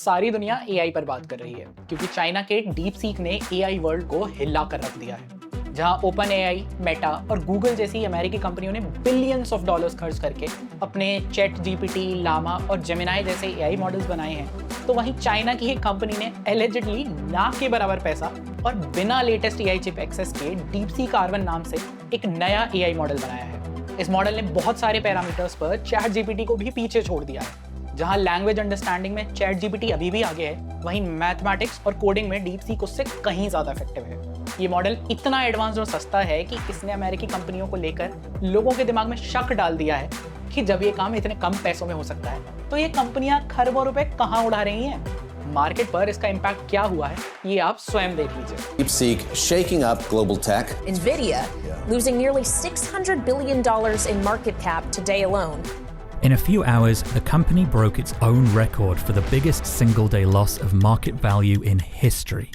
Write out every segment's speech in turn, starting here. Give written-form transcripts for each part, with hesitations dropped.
सारी दुनिया एआई पर बात कर रही है क्योंकि चाइना के डीप सीक ने एआई वर्ल्ड को हिला कर रख दिया है। जहां ओपन एआई, मेटा और गूगल जैसी अमेरिकी कंपनियों ने बिलियंस ऑफ डॉलर्स खर्च करके अपने चैट जीपीटी, लामा और जेमिनाई जैसे एआई मॉडल्स बनाए हैं, तो वहीं चाइना की एक कंपनी ने एलिजिडली ना के बराबर पैसा और बिना लेटेस्ट एआई चिप एक्सेस के डीपसीक R1 नाम से एक नया एआई मॉडल बनाया है। इस मॉडल ने बहुत सारे पैरामीटर्स पर चैट जीपीटी को भी पीछे छोड़ दिया है। जहां लैंग्वेज अंडरस्टैंडिंग में चैट जीपीटी अभी भी आगे है, वहीं मैथमेटिक्स और कोडिंग में डीपसीक उससे कहीं ज़्यादा इफेक्टिव है। ये मॉडल इतना एडवांस और सस्ता है कि इसने अमेरिकी कंपनियों को लेकर लोगों के दिमाग में शक डाल दिया है कि जब ये काम इतने कम पैसों में हो सकता है तो ये कंपनियां खरबों रुपए कहाँ उड़ा रही हैं। मार्केट पर इसका इम्पैक्ट क्या हुआ है ये आप स्वयं देख लीजिए। DeepSeek shaking up global tech. Nvidia losing nearly $600 billion in market cap today alone. In a few hours, the company broke its own record for the biggest single-day loss of market value in history.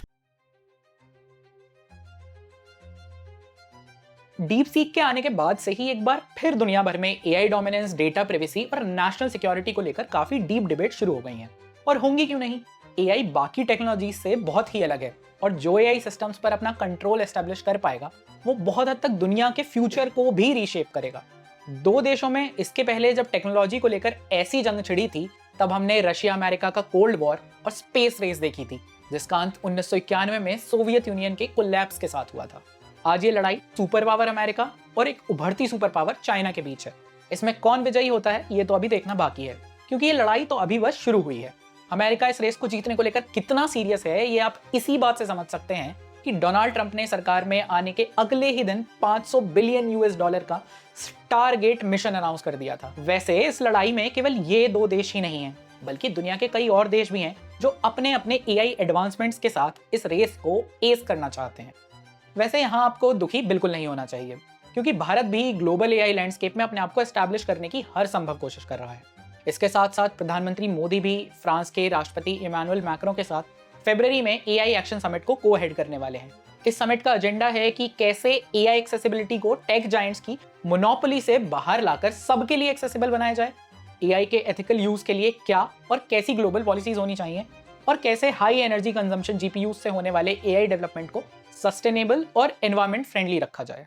DeepSeek के आने के बाद से ही एक बार फिर दुनिया भर में एआई डोमिनेंस, डेटा प्राइवेसी और नेशनल सिक्योरिटी को लेकर काफी डीप डिबेट शुरू हो गई हैं। और होंगी क्यों नहीं, एआई बाकी टेक्नोलॉजी से बहुत ही अलग है और जो एआई सिस्टम्स पर अपना कंट्रोल एस्टेब्लिश कर पाएगा वो बहुत हद तक दुनिया के फ्यूचर को भी रीशेप करेगा। दो देशों में इसके पहले जब टेक्नोलॉजी को लेकर ऐसी जंग छिड़ी थी तब हमने रशिया अमेरिका का कोल्ड वॉर और स्पेस रेस देखी थी, जिसका अंत 1991 में सोवियत यूनियन के कोलैप्स के साथ हुआ था। आज ये लड़ाई सुपर पावर अमेरिका और एक उभरती सुपर पावर चाइना के बीच है। इसमें कौन विजयी होता है ये तो अभी देखना बाकी है, क्योंकि ये लड़ाई तो अभी बस शुरू हुई है। अमेरिका इस रेस को जीतने को लेकर कितना सीरियस है ये आप इसी बात से समझ सकते हैं कि डोनाल्ड ट्रंप ने सरकार में आने के अगले ही दिन $500 बिलियन का स्टारगेट मिशन अनाउंस कर दिया था। वैसे इस लड़ाई में केवल ये दो देश ही नहीं हैं, बल्कि दुनिया के कई और देश भी हैं जो अपने अपने एआई एडवांसमेंट्स के साथ इस रेस को एस करना चाहते हैं। वैसे यहाँ आपको दुखी बिल्कुल नहीं होना चाहिए, क्योंकि भारत भी ग्लोबल एआई लैंडस्केप में अपने आप को एस्टैब्लिश करने की हर संभव कोशिश कर रहा है। इसके साथ साथ प्रधानमंत्री मोदी भी फ्रांस के राष्ट्रपति इमैनुअल मैक्रों के साथ फरवरी में एआई एक्शन समिट को को-हेड करने वाले हैं। इस समिट का एजेंडा है कि कैसे एआई एक्सेसिबिलिटी को टेक जायंट्स की मोनोपोली से बाहर लाकर सबके लिए एक्सेसिबल बनाया जाए, एआई के एथिकल यूज के लिए क्या और कैसी ग्लोबल पॉलिसीज होनी चाहिए, और कैसे हाई एनर्जी कंजम्पशन जीपीयू से होने वाले एआई डेवलपमेंट को सस्टेनेबल और एनवायरमेंट फ्रेंडली रखा जाए।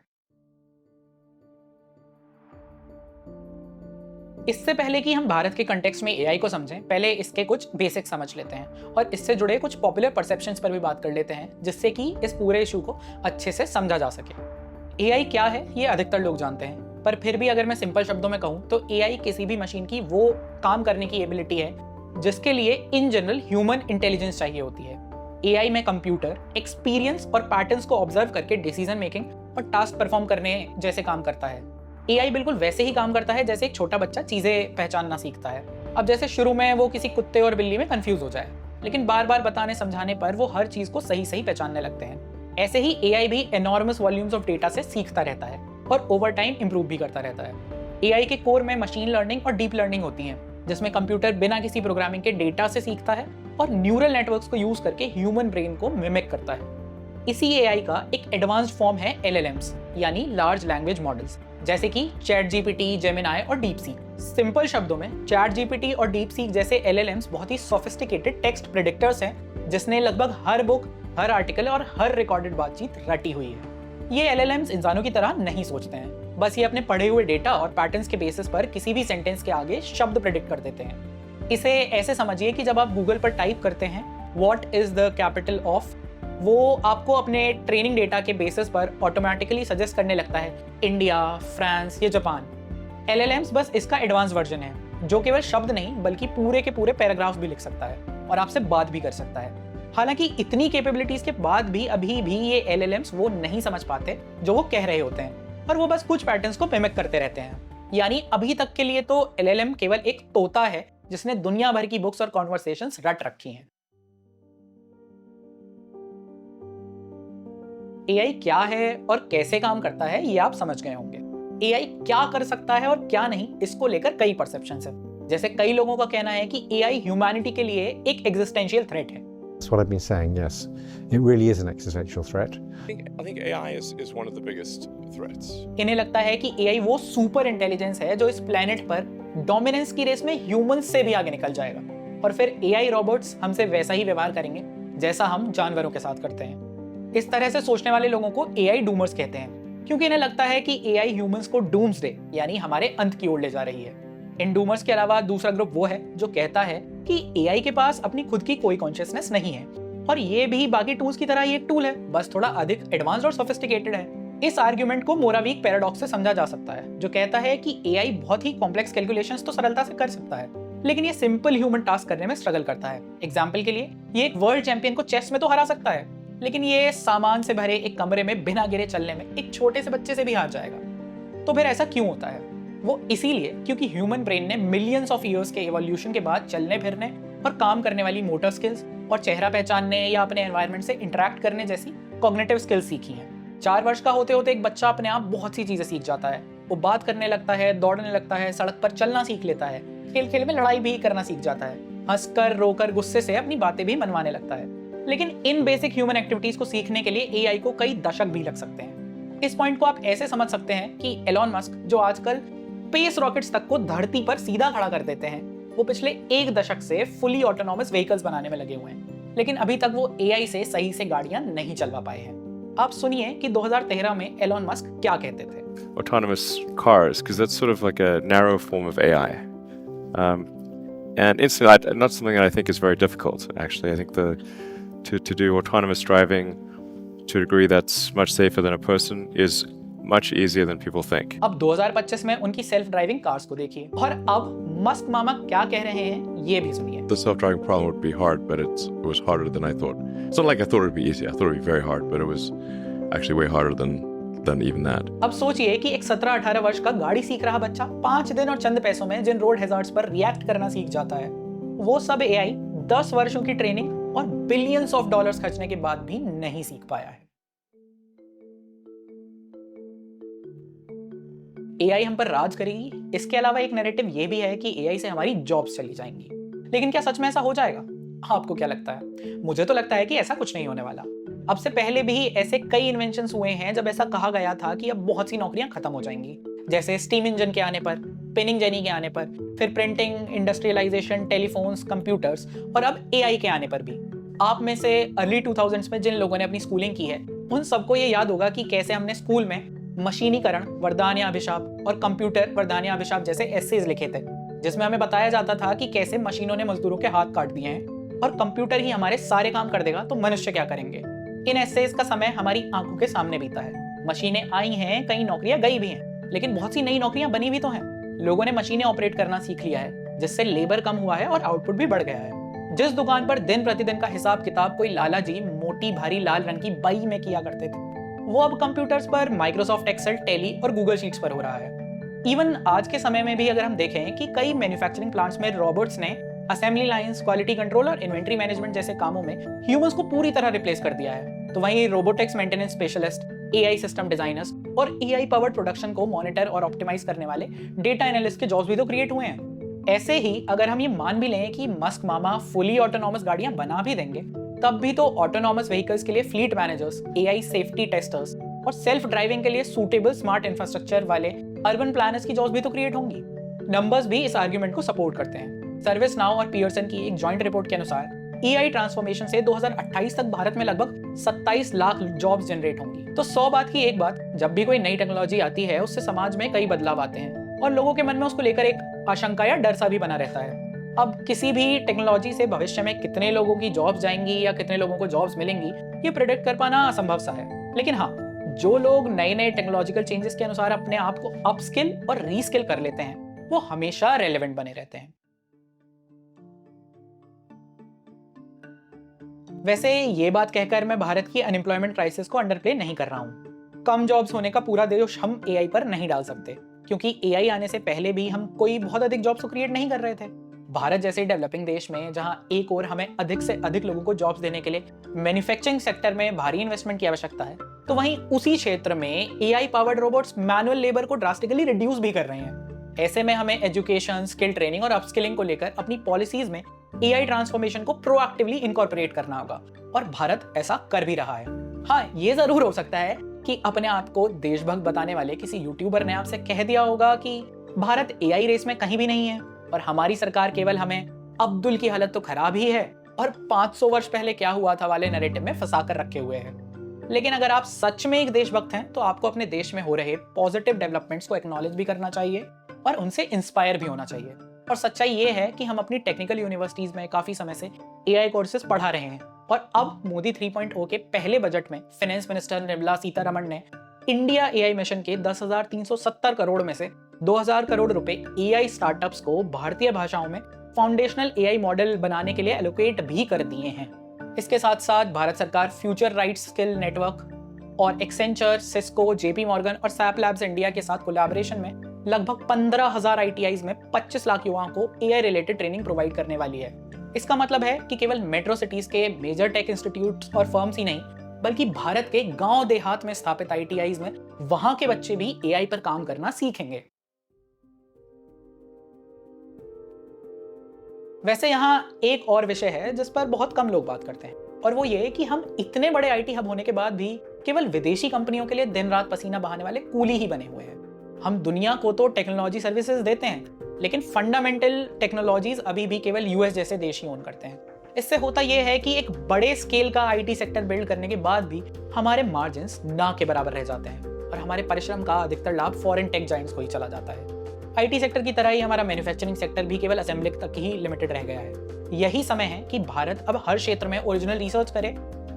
इससे पहले कि हम भारत के कंटेक्स्ट में एआई को समझें, पहले इसके कुछ बेसिक्स समझ लेते हैं और इससे जुड़े कुछ पॉपुलर परसेप्शंस पर भी बात कर लेते हैं, जिससे कि इस पूरे इशू को अच्छे से समझा जा सके। एआई क्या है ये अधिकतर लोग जानते हैं, पर फिर भी अगर मैं सिंपल शब्दों में कहूँ तो एआई किसी भी मशीन की वो काम करने की एबिलिटी है जिसके लिए इन जनरल ह्यूमन इंटेलिजेंस चाहिए होती है। एआई में कंप्यूटर एक्सपीरियंस और पैटर्न्स को ऑब्जर्व करके डिसीजन मेकिंग और टास्क परफॉर्म करने जैसे काम करता है। एआई बिल्कुल वैसे ही काम करता है जैसे एक छोटा बच्चा चीजें पहचानना सीखता है। अब जैसे शुरू में वो किसी कुत्ते और बिल्ली में कंफ्यूज हो जाए, लेकिन बार बार बताने समझाने पर वो हर चीज को सही सही पहचानने लगते हैं। ऐसे ही एआई भी एनॉर्मस वॉल्यूम्स ऑफ डेटा से सीखता रहता है और ओवर टाइम इंप्रूव भी करता रहता है। एआई के कोर में मशीन लर्निंग और डीप लर्निंग होती है, जिसमें कंप्यूटर बिना किसी प्रोग्रामिंग के डेटा से सीखता है और न्यूरल नेटवर्क्स को यूज करके ह्यूमन ब्रेन को मिमिक करता है। इसी एआई का एक एडवांस्ड फॉर्म है एलएलएम्स, यानी लार्ज लैंग्वेज मॉडल्स, जैसे कि चैट जीपीटी, जेमिनाई और डीपसीक। सिंपल शब्दों में चैट जीपीटी और डीपसीक जैसे एलएलएम्स बहुत ही सोफिस्टिकेटेड टेक्स्ट प्रेडिक्टर्स हैं, जिसने लगभग हर बुक, हर आर्टिकल और हर रिकॉर्डेड बातचीत रटी हुई है। ये एलएलएम्स इंसानों की तरह नहीं सोचते हैं, बस ये अपने पढ़े हुए डेटा और पैटर्न्स के बेसिस पर किसी भी सेंटेंस के आगे शब्द प्रेडिक्ट कर देते हैं। इसे ऐसे समझिए कि जब आप गूगल पर टाइप करते हैं what is the capital of, वो आपको अपने ट्रेनिंग डेटा के बेसिस पर ऑटोमेटिकली सजेस्ट करने लगता है इंडिया, फ्रांस या जापान। एलएलएम्स बस इसका एडवांस वर्जन है, जो केवल शब्द नहीं बल्कि पूरे के पूरे पैराग्राफ भी लिख सकता है और आपसे बात भी कर सकता है। हालांकि इतनी कैपेबिलिटीज के बाद भी अभी भी ये एलएलएम्स वो नहीं समझ पाते जो वो कह रहे होते हैं, और वो बस कुछ पैटर्न्स को मिमिक करते रहते हैं। यानी अभी तक के लिए तो एलएलएम केवल एक तोता है जिसने दुनिया भर की बुक्स और कॉन्वर्सेशंस रट रखी हैं। एआई क्या है और कैसे काम करता है ये आप समझ गए होंगे। एआई क्या कर सकता है और क्या नहीं, इसको लेकर कई परसेप्शंस हैं। जैसे कई लोगों का कहना है कि एआई ह्यूमैनिटी के लिए एक एग्जिस्टेंशियल थ्रेट है। That's what I've been saying, yes. It really is an existential threat. I think AI is one of the biggest threats. इन्हें लगता है कि एआई वो सुपर इंटेलिजेंस है जो इस प्लेनेट पर डोमिनेंस की रेस में ह्यूमंस से भी आगे निकल जाएगा। और फिर एआई रोबोट्स हमसे वैसा ही व्यवहार करेंगे जैसा हम जानवरों के साथ करते हैं। इस तरह से सोचने वाले लोगों को एआई डूमर्स कहते हैं, क्योंकि इन्हें लगता है कि एआई ह्यूमंस को डूम्सडे यानी हमारे अंत की ओर ले जा रही है। इन डूमर्स के अलावा दूसरा ग्रुप वो है जो कहता है कि एआई के पास अपनी खुद की कोई कॉन्शियसनेस नहीं है और ये भी बाकी टूल्स की तरह ही एक टूल है, बस थोड़ा अधिक एडवांस्ड और सोफिस्टिकेटेड है। इस आर्ग्यूमेंट को मोरावीक पैराडॉक्स से समझा जा सकता है, जो कहता है कि एआई बहुत ही कॉम्प्लेक्स कैलकुलेशंस तो सरलता से कर सकता है, लेकिन ये सिंपल ह्यूमन टास्क करने में स्ट्रगल करता है। एग्जाम्पल के लिए, ये एक वर्ल्ड चैंपियन को चेस में तो हरा सकता है, लेकिन ये सामान से भरे एक कमरे में बिना गिरे चलने में एक छोटे से बच्चे से भी हार जाएगा। तो फिर ऐसा क्यों होता है? वो इसीलिए क्योंकि ह्यूमन ब्रेन ने मिलियंस ऑफ ईयर्स के इवोल्यूशन के बाद चलने फिरने और काम करने वाली मोटर स्किल्स और चेहरा पहचानने या अपने एनवायरनमेंट से इंटरेक्ट करने जैसी कॉग्निटिव स्किल्स सीखी हैं। 4 वर्ष का होते होते एक बच्चा अपने आप बहुत सी चीजें सीख जाता है। वो बात करने लगता है, दौड़ने लगता है, सड़क पर चलना सीख लेता है, खेल खेल में लड़ाई भी करना सीख जाता है, हंसकर रोकर गुस्से से अपनी बातें भी मनवाने लगता है। लेकिन इन बेसिक ह्यूमन एक्टिविटीज को सीखने के लिए एआई को कई दशक भी लग सकते हैं। इस पॉइंट को आप ऐसे समझ सकते हैं कि एलॉन मस्क, जो आजकल स्पेस रॉकेट्स तक को धरती पर सीधा खड़ा कर देते हैं, वो पिछले 1 दशक से फुली ऑटोनॉमस व्हीकल्स बनाने में लगे हुए हैं, लेकिन अभी तक वो एआई से सही से गाड़ियां नहीं चलवा पाए हैं। आप सुनिए कि 2013 में एलॉन मस्क क्या कहते थे। Autonomous cars, because that's sort of like a narrow form of AI. And instantly, not something that I think is very difficult, actually. I think to do autonomous driving to a degree that's much safer than a person is much easier than people think. अब 2025 में उनकी self driving cars को देखिए, और अब Musk मामा क्या कह रहे हैं ये भी सुनिए। The self-driving problem would be hard, but it was harder than I thought. It's not like I thought it would be easy. I thought it would be very hard, but it was actually way harder than even that. अब सोचिए कि एक 17-18 वर्ष का गाड़ी सीख रहा बच्चा 5 दिन और चंद पैसों में जिन रोड हैजार्ड्स पर रिएक्ट करना सीख जाता है, वो सब एआई 10 वर्षों की ट्रेनिंग और बिलियंस ऑफ डॉलर्स खर्चने के बाद भी नहीं सीख पाया है। एआई हम पर राज करेगी। इसके अलावा एक नैरेटिव ये भी है कि एआई से हमारी जॉब्स चली जाएंगी, लेकिन क्या सच में ऐसा हो जाएगा? आपको क्या लगता है? मुझे तो लगता है कि ऐसा कुछ नहीं होने वाला। अब से पहले भी ऐसे कई इन्वेंशंस हुए हैं जब ऐसा कहा गया था कि अब बहुत सी नौकरियां खत्म हो जाएंगी, जैसे स्टीम इंजन के आने पर, पेनिंग जेनी के आने पर, फिर प्रिंटिंग, इंडस्ट्रियलाइजेशन, टेलीफोन्स, कंप्यूटर्स और अब एआई के आने पर भी। आप में से अर्ली 2000s में जिन लोगों ने अपनी स्कूलिंग की है, उन सबको ये याद होगा कि कैसे हमने स्कूल में मशीनीकरण वरदान या अभिशाप और कंप्यूटर वरदान या अभिशाप जैसे एसेज लिखे थे, जिसमें हमें बताया जाता था कि कैसे मशीनों ने मजदूरों के हाथ काट दिए हैं और कंप्यूटर ही हमारे सारे काम कर देगा तो मनुष्य क्या करेंगे। इन एसेज का समय हमारी आंखों के सामने बीता है। मशीनें आई हैं, कई नौकरियां गई भी हैं, लेकिन बहुत सी नई नौकरियां बनी भी तो हैं। लोगों ने मशीनें ऑपरेट करना सीख लिया है, जिससे लेबर कम हुआ है और आउटपुट भी बढ़ गया है। जिस दुकान पर दिन प्रतिदिन का हिसाब किताब कोई लाला जी मोटी भारी लाल रंग की बाई में किया करते थे, वो अब कंप्यूटर्स पर माइक्रोसॉफ्ट एक्सेल, टैली और गूगल शीट्स पर हो रहा है। इवन आज के समय में भी अगर हम देखें कि कई मैन्युफैक्चरिंग प्लांट्स में रोबोट्स ने असेंबली लाइंस, क्वालिटी कंट्रोल और इन्वेंट्री मैनेजमेंट जैसे कामों में ह्यूमंस को पूरी तरह रिप्लेस कर दिया है। तो वहीं robotics maintenance specialist, AI system designers और एआई पावर्ड प्रोडक्शन को मॉनिटर और ऑप्टिमाइज करने वाले डेटा एनालिस्ट के जॉब्स भी तो क्रिएट हुए हैं। ऐसे ही अगर हम ये मान भी लें कि मस्क मामा फुली ऑटोनॉमस गाड़ियां बना भी देंगे, तब भी तो ऑटोनॉमस व्हीकल्स के लिए fleet managers, AI safety testers और सेल्फ ड्राइविंग के लिए सूटेबल स्मार्ट इंफ्रास्ट्रक्चर वाले अर्बन प्लानर्स की जॉब्स भी तो क्रिएट होंगी। नंबर्स भी इस आर्गुमेंट को सपोर्ट करते हैं। सर्विस नाउ और पियर्सन की एक जॉइंट रिपोर्ट के अनुसार एआई ट्रांसफॉर्मेशन से 2028 तक भारत में लगभग 27 लाख जॉब्स जनरेट होंगी। तो 100 बात की एक बात, जब भी कोई नई टेक्नोलॉजी आती है उससे समाज में कई बदलाव आते हैं और लोगों के मन में उसको लेकर एक आशंका या डर सा भी बना रहता है। अब किसी भी टेक्नोलॉजी से भविष्य में कितने लोगों की जॉब्स जाएंगी या कितने लोगों को जॉब्स मिलेंगी, ये प्रेडिक्ट कर पाना असंभव सा है। लेकिन हाँ, जो लोग नए नए टेक्नोलॉजिकल चेंजेस के अनुसार अपने आप को अपस्किल और रीस्किल कर लेते हैं, वो हमेशा रेलेवेंट बने रहते हैं। वैसे ये बात कहकर मैं भारत की अनएम्प्लॉयमेंट क्राइसिस को अंडरप्ले नहीं कर रहा हूँ। कम जॉब्स होने का पूरा दोष हम एआई पर नहीं डाल सकते, क्योंकि एआई आने से पहले भी हम कोई बहुत अधिक जॉब्स को क्रिएट नहीं कर रहे थे। भारत जैसे डेवलपिंग देश में, जहां एक और हमें अधिक से अधिक लोगों को जॉब्स देने के लिए मैन्युफैक्चरिंग सेक्टर में भारी इन्वेस्टमेंट की आवश्यकता है, तो वहीं उसी क्षेत्र में AI powered robots manual labour को ड्रास्टिकली रिड्यूस भी कर रहे हैं। ऐसे में हमें एजुकेशन, स्किल ट्रेनिंग और अपस्किलिंग को लेकर अपनी पॉलिसीज में एआई ट्रांसफॉर्मेशन को प्रोएक्टिवली इनकॉर्पोरेट करना होगा, और भारत ऐसा कर भी रहा है। हाँ, ये जरूर हो सकता है कि अपने आप को देशभक्त बताने वाले किसी यूट्यूबर ने आपसे कह दिया होगा कि भारत एआई रेस में कहीं भी नहीं है और हमारी सरकार केवल हमें अब्दुल की हालत तो खराब ही है और 500 वर्ष पहले क्या हुआ था वाले नैरेटिव में फंसा कर रखे हुए हैं। लेकिन अगर आप सच में एक देशभक्त हैं तो आपको अपने देश में हो रहे पॉजिटिव डेवलपमेंट्स को एक्नॉलेज भी करना चाहिए और उनसे इंस्पायर भी होना चाहिए। और सच्चाई ये है कि हम अपनी टेक्निकल यूनिवर्सिटीज में काफी समय से एआई कोर्सेज पढ़ा रहे हैं और अब मोदी 3.0 के पहले बजट में फाइनेंस मिनिस्टर निर्मला सीतारमण ने इंडिया एआई मिशन के 10,370 करोड़ में से 2,000 करोड़ रुपए एआई स्टार्टअप्स को भारतीय भाषाओं में फाउंडेशनल एआई मॉडल बनाने के लिए एलोकेट भी कर दिए हैं। इसके साथ साथ भारत सरकार फ्यूचर राइट्स स्किल नेटवर्क और एक्सेंचर, सिस्को, जेपी मॉर्गन और सैप लैब्स इंडिया के साथ कोलैबोरेशन में लगभग 15,000 आईटीआईज में 25 लाख युवाओं को एआई रिलेटेड ट्रेनिंग प्रोवाइड करने वाली है। इसका मतलब है कि केवल मेट्रो सिटीज के मेजर टेक इंस्टीट्यूट्स और फर्म्स ही नहीं बल्कि भारत के गांव देहात में स्थापित आईटीआईज में वहां के बच्चे भी एआई पर काम करना सीखेंगे। वैसे यहाँ एक और विषय है जिस पर बहुत कम लोग बात करते हैं और वो ये कि हम इतने बड़े आईटी हब होने के बाद भी केवल विदेशी कंपनियों के लिए दिन रात पसीना बहाने वाले कूली ही बने हुए हैं। हम दुनिया को तो टेक्नोलॉजी सर्विसेज देते हैं लेकिन फंडामेंटल टेक्नोलॉजीज अभी भी केवल यूएस जैसे देश ही ओन करते हैं। इससे होता यह है कि एक बड़े स्केल का आईटी सेक्टर बिल्ड करने के बाद भी हमारे मार्जिन्स ना के बराबर रह जाते हैं और हमारे परिश्रम का अधिकतर लाभ फॉरेन टेक जायंट्स को ही चला जाता है। आईटी सेक्टर की तरह ही हमारा मैन्युफैक्चरिंग सेक्टर भी केवल असेंबलिंग तक ही लिमिटेड रह गया है। यही समय है कि भारत अब हर क्षेत्र में ओरिजिनल रिसर्च करे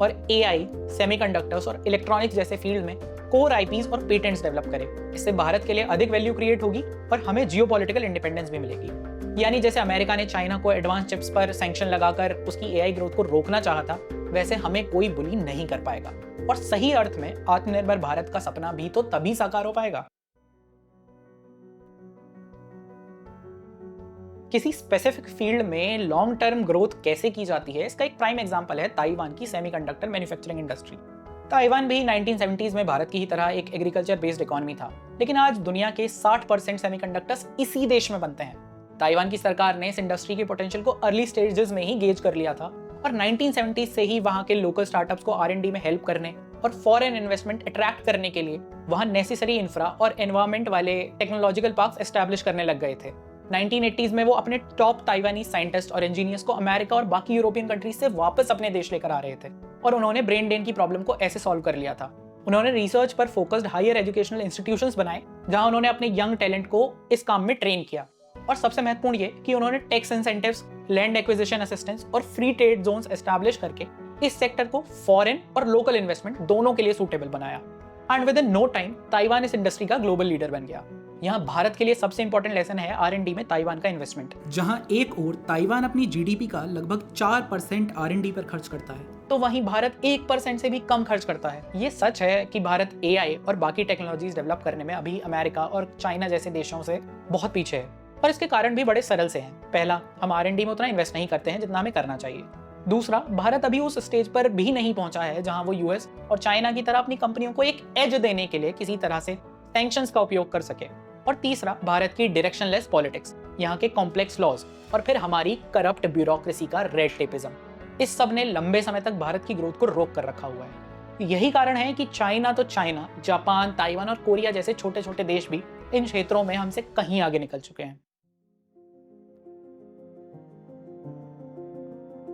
और एआई, सेमीकंडक्टर्स और इलेक्ट्रॉनिक्स जैसे फील्ड में कोर आईपीज और पेटेंट्स डेवलप करे। इससे भारत के लिए अधिक वैल्यू क्रिएट होगी और हमें जियोपॉलिटिकल इंडिपेंडेंस भी मिलेगी। यानी जैसे अमेरिका ने चाइना को एडवांस चिप्स पर सैंक्शन लगाकर उसकी एआई ग्रोथ को रोकना चाहा था, वैसे हमें कोई बुली नहीं कर पाएगा और सही अर्थ में आत्मनिर्भर भारत का सपना भी तो तभी साकार हो पाएगा। किसी स्पेसिफिक फील्ड में लॉन्ग टर्म ग्रोथ कैसे की जाती है, इसका एक प्राइम एग्जांपल है ताइवान की सेमीकंडक्टर मैन्युफैक्चरिंग इंडस्ट्री। ताइवान भी 1970s में भारत की ही तरह एक एग्रीकल्चर बेस्ड इकोनॉमी था, लेकिन आज दुनिया के 60% सेमीकंडक्टर्स इसी देश में बनते हैं। ताइवान की सरकार ने इस इंडस्ट्री के पोटेंशियल को अर्ली स्टेजेस में ही गेज कर लिया था और 1970s से ही वहां के लोकल स्टार्टअप्स को R&D में हेल्प करने और फॉरेन इन्वेस्टमेंट अट्रैक्ट करने के लिए वहां नेसेसरी इंफ्रा और एनवायरमेंट वाले टेक्नोलॉजिकल पार्क्स एस्टैब्लिश करने लग गए थे। 1980s में वो अपने टॉप ताइवानी साइंटिस्ट और इंजीनियर्स को अमेरिका और बाकी यूरोपियन कंट्रीज से वापस अपने देश लेकर आ रहे थे और उन्होंने ब्रेन ड्रेन की प्रॉब्लम को ऐसे सॉल्व कर लिया था। उन्होंने रिसर्च पर फोकस्ड हायर एजुकेशनल इंस्टीट्यूशंस बनाए जहां उन्होंने अपने यंग टैलेंट को इस काम में ट्रेन किया और सबसे महत्वपूर्ण ये कि उन्होंने tax incentives, land acquisition assistance और फ्री ट्रेड जोन्स एस्टैब्लिश करके इस सेक्टर को फॉरेन और लोकल इन्वेस्टमेंट दोनों के लिए सूटेबल बनाया। And within no time Taiwan इस इंडस्ट्री का ग्लोबल लीडर बन गया। यहाँ भारत के लिए सबसे इंपॉर्टेंट लेसन है R&D में ताइवान का इन्वेस्टमेंट। जहाँ एक ओर ताइवान अपनी जीडीपी का लगभग 4% R&D पर खर्च करता है तो वहीं भारत 1% से भी कम खर्च करता है। ये सच है कि भारत AI और बाकी टेक्नोलॉजीज डेवलप करने में अभी अमेरिका और चाइना जैसे देशों से बहुत पीछे है और इसके कारण भी बड़े सरल से हैं। पहला, हम R&D में उतना इन्वेस्ट नहीं करते हैं जितना हमें करना चाहिए। दूसरा, भारत अभी उस स्टेज पर भी नहीं पहुंचा है जहां वो यूएस और चाइना की तरह अपनी कंपनियों को एक एज देने के लिए किसी तरह से सैंक्शंस का उपयोग कर सके। और तीसरा, भारत की डायरेक्शनलेस पॉलिटिक्स, यहाँ के कॉम्प्लेक्स लॉज और फिर हमारी करप्ट ब्यूरोक्रेसी का रेड टेपिज्म, इस सब ने लंबे समय तक भारत की ग्रोथ को रोक कर रखा हुआ है। यही कारण है कि चाइना तो चाइना, जापान, ताइवान और कोरिया जैसे छोटे छोटे देश भी इन क्षेत्रों में हमसे कहीं आगे निकल चुके हैं।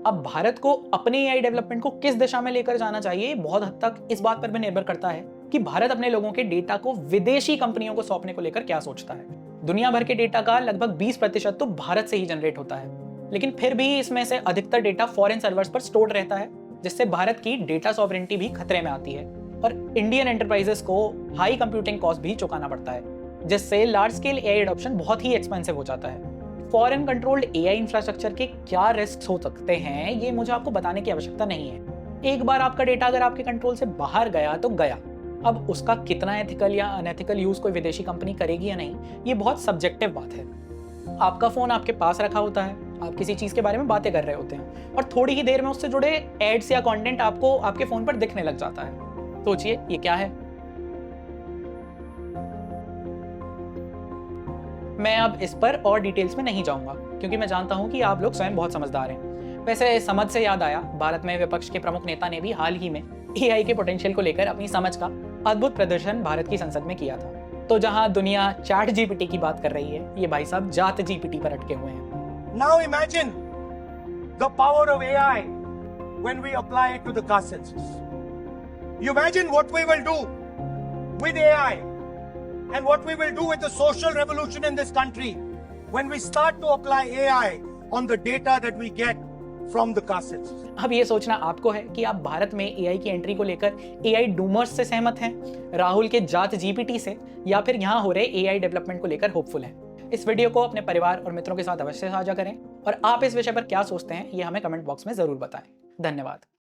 अब भारत को अपने एआई डेवलपमेंट को किस दिशा में लेकर जाना चाहिए, बहुत हद तक इस बात पर भी निर्भर करता है कि भारत अपने लोगों के डेटा को विदेशी कंपनियों को सौंपने को लेकर क्या सोचता है। दुनिया भर के डेटा का लगभग 20% तो भारत से ही जनरेट होता है, लेकिन फिर भी इसमें से अधिकतर डेटा फॉरेन सर्वर्स पर स्टोर्ड रहता है, जिससे भारत की डेटा सॉवरेनिटी भी खतरे में आती है और इंडियन एंटरप्राइजेस को हाई कंप्यूटिंग कॉस्ट भी चुकाना पड़ता है, जिससे लार्ज स्केल एआई एडॉप्शन बहुत ही एक्सपेंसिव हो जाता है। फॉरेन कंट्रोल्ड एआई इंफ्रास्ट्रक्चर के क्या रिस्क हो सकते हैं, ये मुझे आपको बताने की आवश्यकता नहीं है। एक बार आपका डेटा अगर आपके कंट्रोल से बाहर गया तो गया। अब उसका कितना एथिकल या अनएथिकल यूज कोई विदेशी कंपनी करेगी या नहीं, ये बहुत सब्जेक्टिव बात है। आपका फोन आपके पास रखा होता है, आप किसी चीज के बारे में बातें कर रहे होते हैं और थोड़ी ही देर में उससे जुड़े एड्स या कंटेंट आपको आपके फोन पर दिखने लग जाता है। सोचिए ये क्या है। मैं अब इस पर और डिटेल्स में नहीं जाऊंगा क्योंकि मैं जानता हूं कि आप लोग स्वयं बहुत समझदार हैं। वैसे समझ से याद आया, भारत में विपक्ष के प्रमुख नेता ने भी हाल ही में एआई के पोटेंशियल को लेकर अपनी समझ का अद्भुत प्रदर्शन भारत की संसद में किया था। तो जहां दुनिया चैट जीपीटी की बात कर रही है, ये भाई साहब जाट जीपीटी पर अटके हुए हैं। Now imagine the power of AI when we apply it to the caste census. You imagine what we will do with AI and what we will do with the social revolution in this country when we start to apply AI on the data that we get from the caste census. अब ये सोचना आपको है कि आप भारत में AI की entry को लेकर एआई डूमर्स से सहमत हैं, राहुल के जाट जीपीटी से, या फिर यहाँ हो रहे एआई डेवलपमेंट को लेकर होपफुल हैं। इस वीडियो को अपने परिवार और मित्रों के साथ अवश्य साझा करें और आप इस विषय पर क्या सोचते हैं ये हमें कमेंट बॉक्स में जरूर बताएं। धन्यवाद।